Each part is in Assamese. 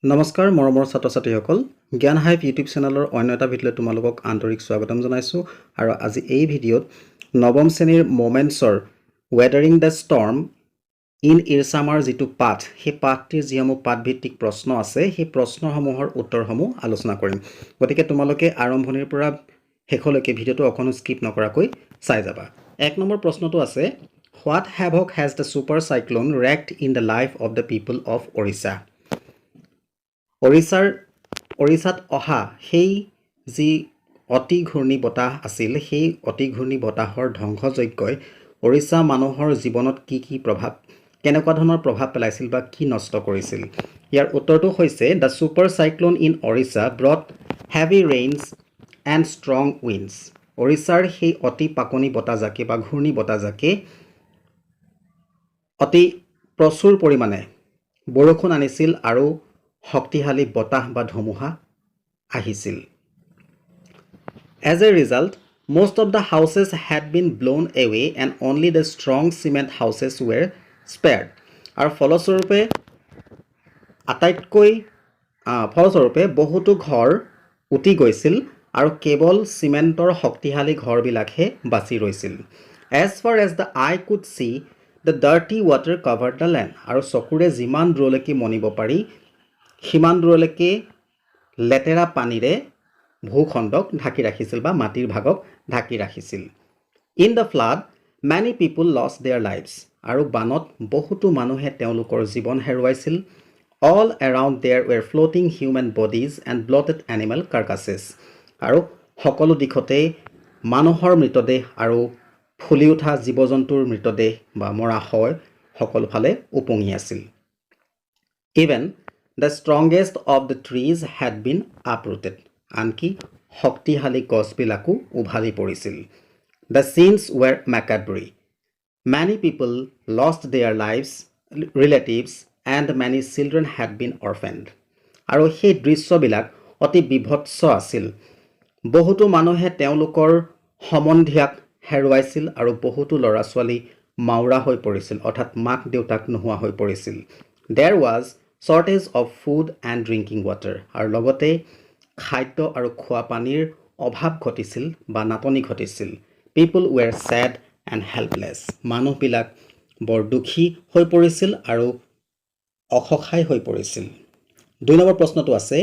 নমস্কাৰ মৰমৰ ছাত্ৰ-ছাত্ৰীসকল জ্ঞান হাইভ ইউটিউব চেনেলৰ অন্য এটা ভিডিঅ'লৈ তোমালোকক আন্তৰিক স্বাগতম জনাইছোঁ আৰু আজি এই ভিডিঅ'ত নৱম শ্ৰেণীৰ মোমেন্টছৰ ৱেদাৰিং দ্য ষ্টৰ্ম ইন ইৰছামাৰ যিটো পাঠ সেই পাঠটিৰ যিসমূহ পাঠভিত্তিক প্ৰশ্ন আছে সেই প্ৰশ্নসমূহৰ উত্তৰসমূহ আলোচনা কৰিম গতিকে তোমালোকে আৰম্ভণিৰ পৰা শেষলৈকে ভিডিঅ'টো অকণো স্কিপ নকৰাকৈ চাই যাবা এক নম্বৰ প্ৰশ্নটো আছে What havoc has the super cyclone wreaked in the life of the people of Orissa? ওড়িশাত অহা সেই যি অতি ঘূৰ্ণি বতাহ আছিল সেই অতি ঘূৰ্ণি বতাহৰ ধ্বংসযজ্ঞই ওড়িশা মানুহৰ জীৱনত কি প্ৰভাৱ কেনেকুৱা ধৰণৰ প্ৰভাৱ পেলাইছিল বা কি নষ্ট কৰিছিল ইয়াৰ উত্তৰটো হৈছে the super cyclone in Odisha brought heavy rains and strong winds ওড়িশাৰ সেই অতি পাকনি বতাহজাকে বা ঘূৰ্ণি বতাহজাকে অতি প্ৰচুৰ পৰিমাণে বৰষুণ আনিছিল আৰু শক্তিশালী বতাহ বা ধুমুহা আহিছিল As a result, most of the houses had been blown away and only the strong cement houses were spared. আৰু ফলস্বৰূপে বহুতো ঘৰ উটি গৈছিল আৰু কেৱল চিমেণ্টৰ শক্তিশালী ঘৰবিলাকহে বাচি ৰৈছিল As far as the eye could see, the dirty water covered the land. আৰু চকুৰে যিমান দূৰলৈকে মনিব পাৰি সিমান দূৰলৈকে লেতেৰা পানীৰে ভূখণ্ডক ঢাকি ৰাখিছিল বা মাটিৰ ভাগক ঢাকি ৰাখিছিল in the flood many people lost their lives আৰু বানত বহুতো মানুহে তেওঁলোকৰ জীৱন হেৰুৱাইছিল all around there were floating human bodies and bloated animal carcasses আৰু সকলো দিশতে মানুহৰ মৃতদেহ আৰু ফুলি উঠা জীৱ জন্তুৰ মৃতদেহ বা মৰা হয় সকলোফালে উপঙি আছিল even The strongest of the trees had been uprooted. আনকি শক্তিশালী গছবিলাকো উভালি পৰিছিল The scenes were macabre. Many people lost their lives, relatives, and many children had been orphaned. আৰু সেই দৃশ্যবিলাক অতি বিভৎস আছিল বহুতো মানুহে তেওঁলোকৰ সম্বন্ধীয়াক হেৰুৱাইছিল আৰু বহুতো ল'ৰা ছোৱালী মাউৰা হৈ পৰিছিল অৰ্থাৎ মাক দেউতাক নোহোৱা হৈ পৰিছিল There was shortage of food and drinking water আৰু লগতে খাদ্য আৰু খোৱা পানীৰ অভাৱ ঘটিছিল বা নাটনি ঘটিছিল people were sad and helpless মানুহবিলাক বৰ দুখী হৈ পৰিছিল আৰু অসহায় হৈ পৰিছিল দুই নম্বৰ প্ৰশ্নটো আছে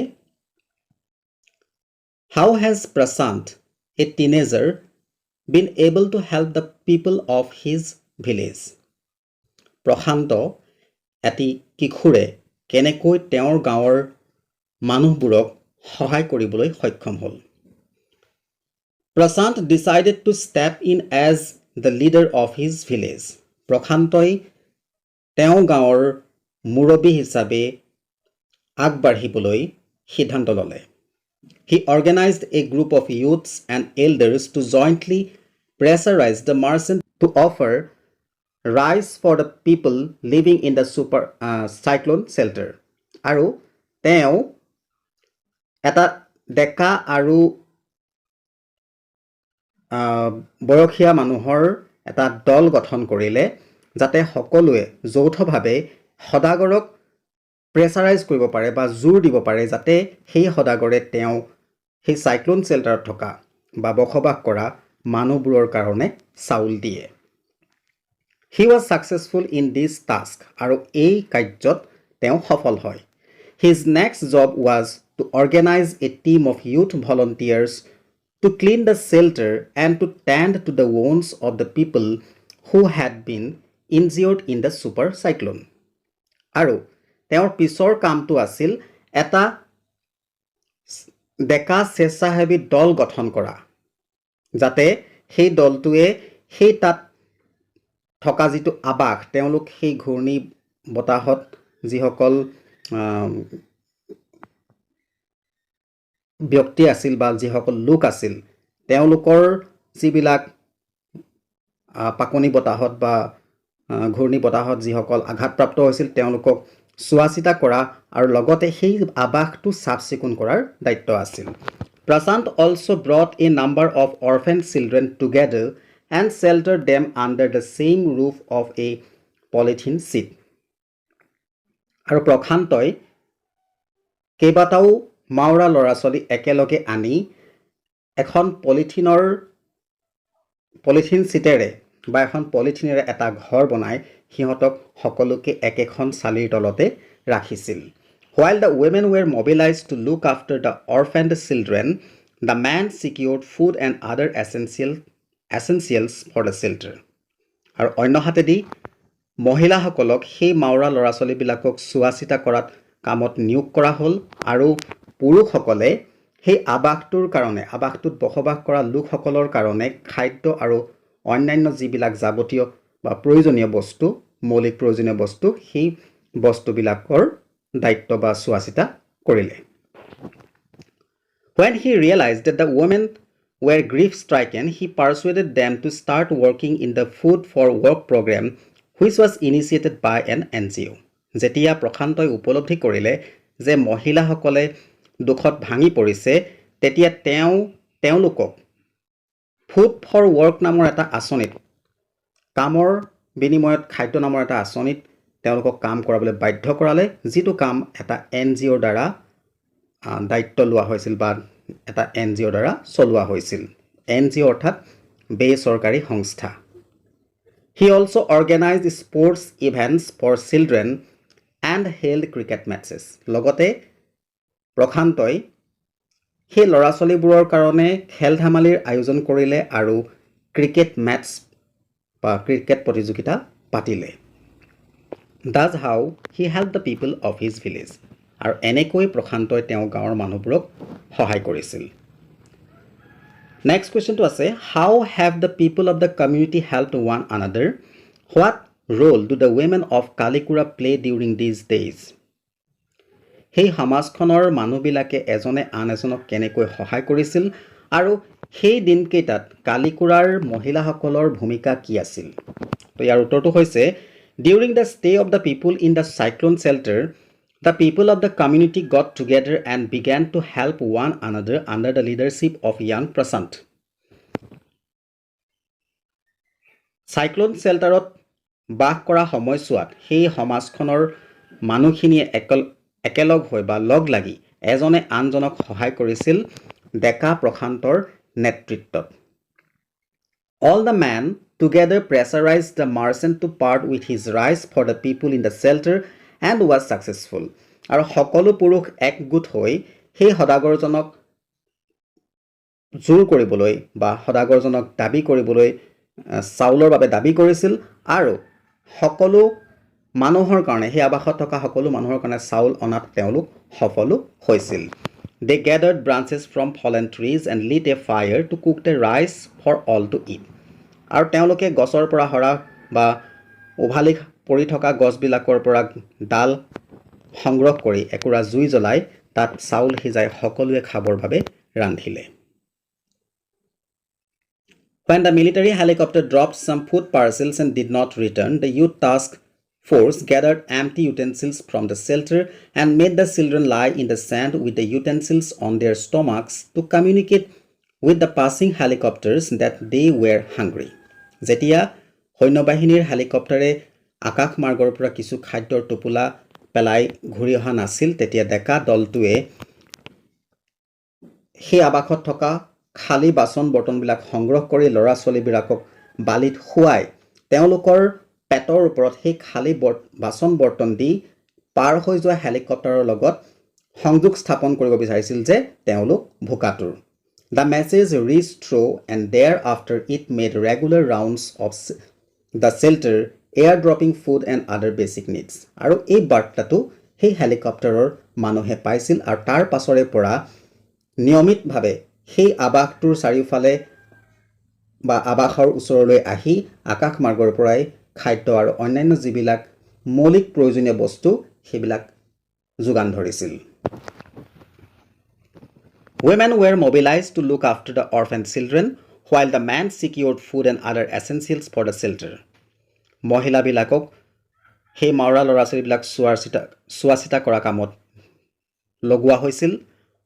How has Prashant, a teenager, been able to help the people of his village? প্ৰশান্ত এটি কিশোৰে কেনেকৈ তেওঁৰ গাঁৱৰ মানুহবোৰক সহায় কৰিবলৈ সক্ষম হ'ল Prashant decided to step in as the leader of his village. প্ৰশান্তই তেওঁ গাঁৱৰ মুৰব্বী হিচাপে আগবাঢ়িবলৈ সিদ্ধান্ত ল'লে He organized a group of youths and elders to jointly pressurize the merchant to offer rice for the people living in the super cyclone shelter আৰু তেওঁ এটা ডেকা আৰু বয়সীয়া মানুহৰ এটা দল গঠন কৰিলে যাতে সকলোৱে যৌথভাৱে সদাগৰক প্ৰেছাৰাইজ কৰিব পাৰে বা জোৰ দিব পাৰে যাতে সেই সদাগৰে তেওঁ সেই সাইক্লোন শেল্টাৰত থকা বা বসবাস কৰা মানুহবোৰৰ কাৰণে চাউল দিয়ে He was successful in this task আৰু এই কাৰ্যত তেওঁ সফল হয় His next job was to organize a team of youth volunteers to clean the shelter and to tend to the wounds of the people who had been injured in the super cyclone আৰু তেওঁৰ পিছৰ কামটো আছিল এটা ডেকা স্বেচ্ছাসেৱী দল গঠন কৰা যাতে সেই দলটোৱে সেই তাত থকা যিটো আবাস তেওঁলোক সেই ঘূৰ্ণি বতাহত যিসকল ব্যক্তি আছিল বা যিসকল লোক আছিল তেওঁলোকৰ যিবিলাক পাকনি বতাহত বা ঘূৰ্ণি বতাহত যিসকল আঘাতপ্ৰাপ্ত হৈছিল তেওঁলোকক চোৱাচিতা কৰা আৰু লগতে সেই আবাসটো চাফ চিকুণ কৰাৰ দায়িত্ব আছিল Prashant also brought a number of orphan children together and sheltered them under the same roof of a polythene sheet আৰু প্ৰশান্তই কেইবাটাও মাওৰা ল'ৰা ছোৱালী একেলগে আনি এখন পলিথিন চিটেৰে বা এখন পলিথিনেৰে এটা ঘৰ বনাই সিহঁতক সকলোকে একেখন চালিৰ তলতে ৰাখিছিল। While the women were mobilized to look after the orphaned children, the men secured food and other essentials for the shelter. আৰু অন্য হাতেদি মহিলাসকলক সেই মাওৰা ল'ৰা ছোৱালীবিলাকক চোৱা চিতা কৰাত কামত নিয়োগ কৰা হ'ল আৰু পুৰুষসকলে সেই আৱাসটোত বসবাস কৰা লোকসকলৰ কাৰণে খাদ্য আৰু অন্যান্য যিবিলাক যাৱতীয় বা প্ৰয়োজনীয় বস্তু মৌলিক প্ৰয়োজনীয় বস্তু সেই বস্তুবিলাকৰ দায়িত্ব বা চোৱা চিতা কৰিলে। When he realized that the women were grief-stricken, he persuaded them to start working in the Food for Work program, which was initiated by an NGO. যেতিয়া প্ৰশান্তই উপলব্ধি কৰিলে যে মহিলাসকলে দুখত ভাঙি পৰিছে, তেতিয়া তেওঁলোকক ফুড ফৰ ৱৰ্ক নামৰ এটা আঁচনিত, কামৰ বিনিময়ত খাদ্য নামৰ এটা আঁচনিত তেওঁলোকক কাম কৰাবলৈ বাধ্য কৰালে, যিটো কাম এটা NGOৰ দ্বাৰা দায়িত্ব লোৱা হৈছিল বা এটা NGOৰ দ্বাৰা চলোৱা হৈছিল। NGO অৰ্থাৎ বেচৰকাৰী সংস্থা। He also organized sports events for children and held cricket matches. লগতে প্ৰশান্তই সেই ল'ৰা ছোৱালীবোৰৰ কাৰণে খেল ধেমালিৰ আয়োজন কৰিলে আৰু ক্ৰিকেট মেটছ বা ক্ৰিকেট প্ৰতিযোগিতা পাতিলে। That's how he helped the people of his village. আৰু এনেকৈ প্ৰশান্তই তেওঁ গাঁৱৰ মানুহবোৰক সহায় কৰিছিল। নেক্সট কুৱেশ্যনটো আছে, how have the people of the community helped one another? What role do the women of Kalikura play during these days? সেই সমাজখনৰ মানুহবিলাকে এজনে আন এজনক কেনেকৈ সহায় কৰিছিল আৰু সেই দিনকেইটাত কালিকুৰাৰ মহিলাসকলৰ ভূমিকা কি আছিল? তো ইয়াৰ উত্তৰটো হৈছে, during the stay of the people in the cyclone shelter, the people of the community got together and began to help one another under the leadership of young Prashant. Cyclone shelterত বাস কৰা সময়ছোৱাত সেই সমাজখনৰ মানুহখিনিয়ে একেলগ হৈ বা লগ লাগি এজনে আনজনক সহায় কৰিছিল ডেকা প্ৰশান্তৰ নেতৃত্বত। All the men together pressurized the merchant to part with his rice for the people in the shelter and was successful. আৰু সকলো পুৰুষ একগোট হৈ সেই সদাগৰজনক জোৰ কৰিবলৈ বা সদাগৰজনক দাবী কৰিবলৈ চাউলৰ বাবে দাবী কৰিছিল আৰু সকলো মানুহৰ কাৰণে সেই আৱাসত থকা সকলো মানুহৰ কাৰণে চাউল অনাত তেওঁলোক সফল হৈছিল। They gathered branches from fallen trees and lit a fire to cook the rice for all to eat. আৰু তেওঁলোকে গছৰ পৰা সৰা বা উভালি পৰি থকা গছবিলাকৰ পৰা ডাল সংগ্ৰহ কৰি একুৰা জুই জ্বলাই তাত চাউল সিজাই সকলোৱে খাবৰ বাবে ৰান্ধিলে। When the military helicopter dropped some food parcels and did not return, the youth task force gathered empty utensils from the shelter and made the children lie in the sand with the utensils on their stomachs to communicate with the passing helicopters that they were hungry. যেতিয়া সৈন্যবাহিনীৰ হেলিকপ্টাৰে আকাশ মাৰ্গৰ পৰা কিছু খাদ্যৰ টোপোলা পেলাই ঘূৰি অহা নাছিল, তেতিয়া ডেকা দলটোৱে সেই আৱাসত থকা খালী বাচন বৰ্তনবিলাক সংগ্ৰহ কৰি ল'ৰা ছোৱালীবিলাকক বালিত শুৱাই তেওঁলোকৰ পেটৰ ওপৰত সেই খালী বাচন বৰ্তন দি পাৰ হৈ যোৱা হেলিকপ্টাৰৰ লগত সংযোগ স্থাপন কৰিব বিচাৰিছিল যে তেওঁলোক ভোকাতুৰ। The message reached through and thereafter it made regular rounds of the shelter, airdropping food and other basic needs. আৰু এই বাৰ্তাটো সেই হেলিকপ্টাৰৰ মানুহে পাইছিল আৰু তাৰ পাছৰে পৰা নিয়মিতভাৱে সেই আৱাসটোৰ চাৰিওফালে বা আৱাসৰ ওচৰলৈ আহি আকাশ মাৰ্গৰ পৰাই খাদ্য আৰু অন্যান্য যিবিলাক মৌলিক প্ৰয়োজনীয় বস্তু সেইবিলাক যোগান ধৰিছিল। Women were mobilized to look after the orphan children, while the men secured food and other essentials for the shelter. মহিলাবিলাকক সেই মাওৰা ল'ৰা ছোৱালীবিলাক চোৱা চিতা কৰা কামত লগোৱা হৈছিল।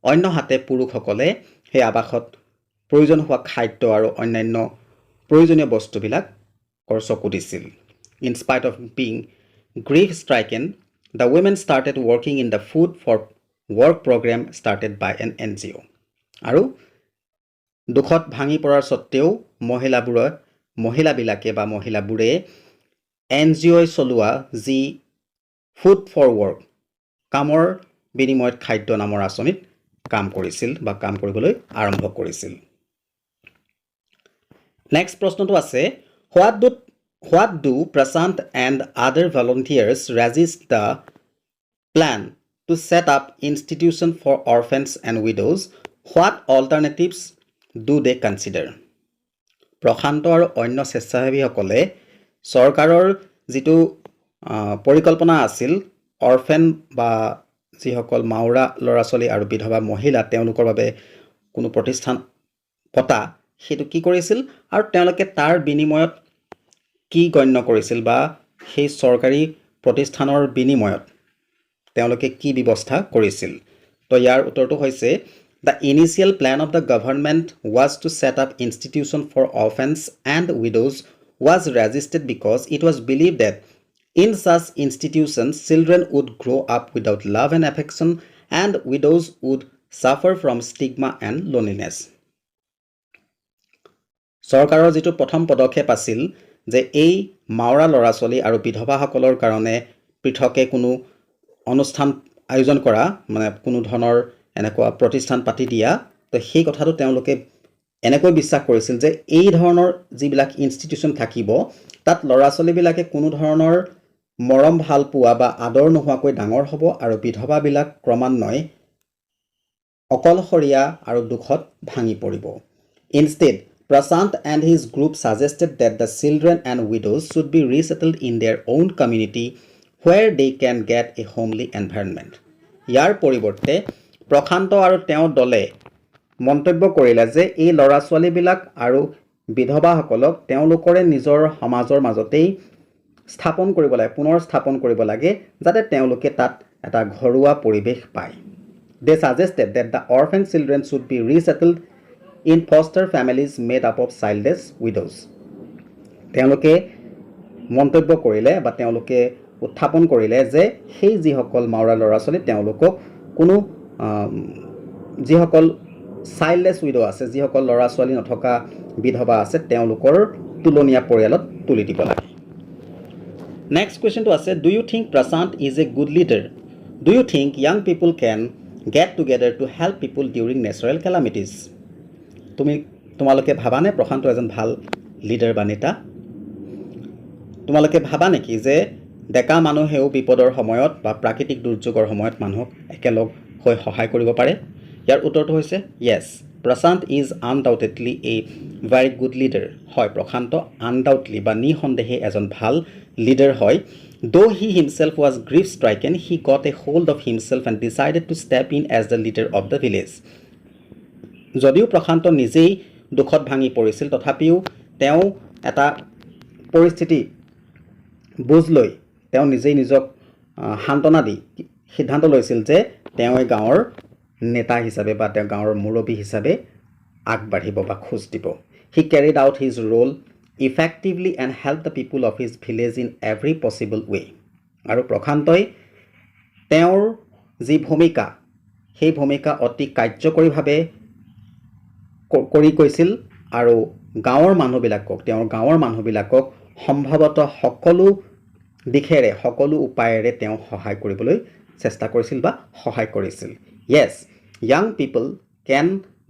অন্য হাতে পুৰুষসকলে সেই আৱাসত প্ৰয়োজন হোৱা খাদ্য আৰু অন্যান্য প্ৰয়োজনীয় বস্তুবিলাকৰ চকু দিছিল। In spite of being grief-stricken, the women started working in the Food for work program started by an NGO. আৰু দুখত ভাঙি পৰাৰ সত্ত্বেও মহিলাবিলাকে বা মহিলাবোৰে NGO চলোৱা যি ফুড ফৰ ৱৰ্ক কামৰ বিনিময়ত খাদ্য নামৰ আঁচনিত কাম কৰিছিল বা কাম কৰিবলৈ আৰম্ভ কৰিছিল নেক্সট প্ৰশ্নটো আছে what do Prashant and other volunteers resist the plan to set up institution for orphans and widows? What alternatives do they consider? Prashant আৰু অন্য স্বেচ্ছাসেৱীসকলে চৰকাৰৰ যিটো পৰিকল্পনা আছিল অৰফেন বা যিসকল মাউৰা ল'ৰা-ছোৱালী আৰু বিধৱা মহিলা তেওঁলোকৰ বাবে কোনো প্ৰতিষ্ঠান পতা সেইটো কি কৰিছিল আৰু তেওঁলোকে তাৰ বিনিময়ত কি গণ্য কৰিছিল বা সেই চৰকাৰী প্ৰতিষ্ঠানৰ বিনিময়ত তেওঁলোকে কি ব্যৱস্থা কৰিছিল তো ইয়াৰ উত্তৰটো হৈছে The initial plan of the government was to set up institution for orphans and widows was resisted because it was believed that in such institutions children would grow up without love and affection and widows would suffer from stigma and loneliness. চৰকাৰৰ যিটো প্ৰথম পদক্ষেপ আছিল যে এই মাউৰা ল'ৰা-ছোৱালী আৰু বিধৱাসকলৰ কাৰণে পৃথকে কোনো অনুষ্ঠান আয়োজন কৰা মানে কোনো ধৰণৰ এনেকুৱা প্ৰতিষ্ঠান পাতি দিয়া তো সেই কথাটো তেওঁলোকে এনেকৈ বিশ্বাস কৰিছিল যে এই ধৰণৰ যিবিলাক ইনষ্টিটিউচন থাকিব তাত ল'ৰা-ছোৱালীবিলাকে কোনো ধৰণৰ মৰম ভাল পোৱা বা আদৰ নোহোৱাকৈ ডাঙৰ হ'ব আৰু বিধৱাবিলাক ক্ৰমান্বয়ে অকলশৰীয়া আৰু দুখত ভাঙি পৰিব Instead, Prashant and his group suggested that the children and widows should be resettled in their own community where they can get a homely environment. ইয়াৰ পৰিৱৰ্তে প্ৰশান্ত আৰু তেওঁৰ দলে মন্তব্য কৰিলে যে এই ল'ৰা-ছোৱালীবিলাক আৰু বিধৱাসকলক তেওঁলোকৰে নিজৰ সমাজৰ মাজতেই পুনৰ স্থাপন কৰিব লাগে যাতে তেওঁলোকে তাত এটা ঘৰুৱা পৰিৱেশ পায় They suggested that the orphan children should be resettled in foster families made up of childless widows. তেওঁলোকে মন্তব্য কৰিলে বা তেওঁলোকে উত্থাপন কৰিলে যে সেই যিসকল মাউৰা ল'ৰা-ছোৱালী তেওঁলোকক কোনো যিসকল চাইল্ডলেছ উইডো আছে যিসকল ল'ৰা-ছোৱালী নথকা বিধৱা আছে তেওঁলোকৰ তুলনীয়া পৰিয়ালত তুলি দিব লাগে নেক্সট কুৱেশ্যনটো আছে Do you think Prashant is a good leader? Do you think young people can get together to help people during natural calamities? তোমালোকে ভাবানে প্ৰশান্ত এজন ভাল লিডাৰ বা নেতা তোমালোকে ভাবা নেকি যে ডেকা মানুহেও বিপদৰ সময়ত বা প্ৰাকৃতিক দুৰ্যোগৰ সময়ত মানুহক একেলগ হৈ সহায় কৰিব পাৰে ইয়াৰ উত্তৰটো হৈছে yes Prashant is undoubtedly a very good leader হয় প্ৰশান্ত undoubtedly বা নিঃসন্দেহে এজন ভাল লিডাৰ হয় though he himself was grief stricken he got a hold of himself and decided to step in as the leader of the village যদিও প্ৰশান্ত নিজেই দুখত ভাঙি পৰিছিল তথাপিও তেওঁ এটা পৰিস্থিতি বুজ লৈ তেওঁ নিজেই নিজক শান্তনা দি সিদ্ধান্ত লৈছিল যে তেওঁ এই গাঁৱৰ নেতা হিচাপে বা তেওঁ গাঁৱৰ মুৰব্বী হিচাপে আগবাঢ়িব বা খোজ দিব He carried out his role effectively and helped the people of his village in every possible way আৰু প্ৰশান্তই তেওঁৰ যি ভূমিকা সেই ভূমিকা অতি কাৰ্যকৰীভাৱে কৰি গৈছিল আৰু তেওঁৰ গাঁৱৰ মানুহবিলাকক সম্ভৱতঃ সকলো দিশেৰে সকলো উপায়েৰে তেওঁ সহায় কৰিবলৈ চেষ্টা কৰিছিল বা সহায় কৰিছিল Yes, young people can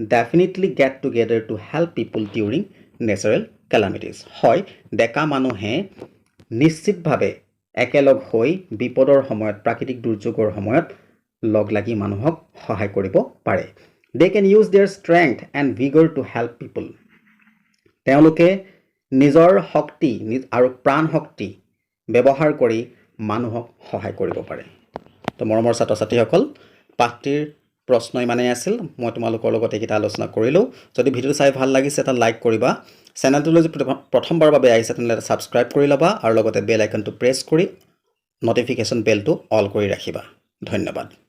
definitely get together to help people during natural calamities. হয় ডেকা মানুহে নিশ্চিতভাৱে একেলগ হৈ বিপদৰ সময়ত প্ৰাকৃতিক দুৰ্যোগৰ সময়ত লগ লাগি মানুহক সহায় কৰিব পাৰে They can use their strength and vigor to help people. তেওঁলোকে নিজৰ শক্তি আৰু প্ৰাণ শক্তি ব্যৱহাৰ কৰি মানুহক সহায় কৰিব পাৰে তো মৰমৰ ছাত্ৰ-ছাত্ৰীসকল পাঠটিৰ প্ৰশ্ন ইমানেই আছিল মই তোমালোকৰ লগত এইকেইটা আলোচনা কৰিলোঁ যদি ভিডিঅ'টো চাই ভাল লাগিছে এটা লাইক কৰিবা চেনেলটোলৈ যদি প্ৰথমবাৰৰ বাবে আহিছে তেন্তে এটা ছাবস্ক্ৰাইব কৰি ল'বা আৰু লগতে বেল আইকনটো প্ৰেছ কৰি নটিফিকেশ্যন বেলটো অল কৰি ৰাখিবা ধন্যবাদ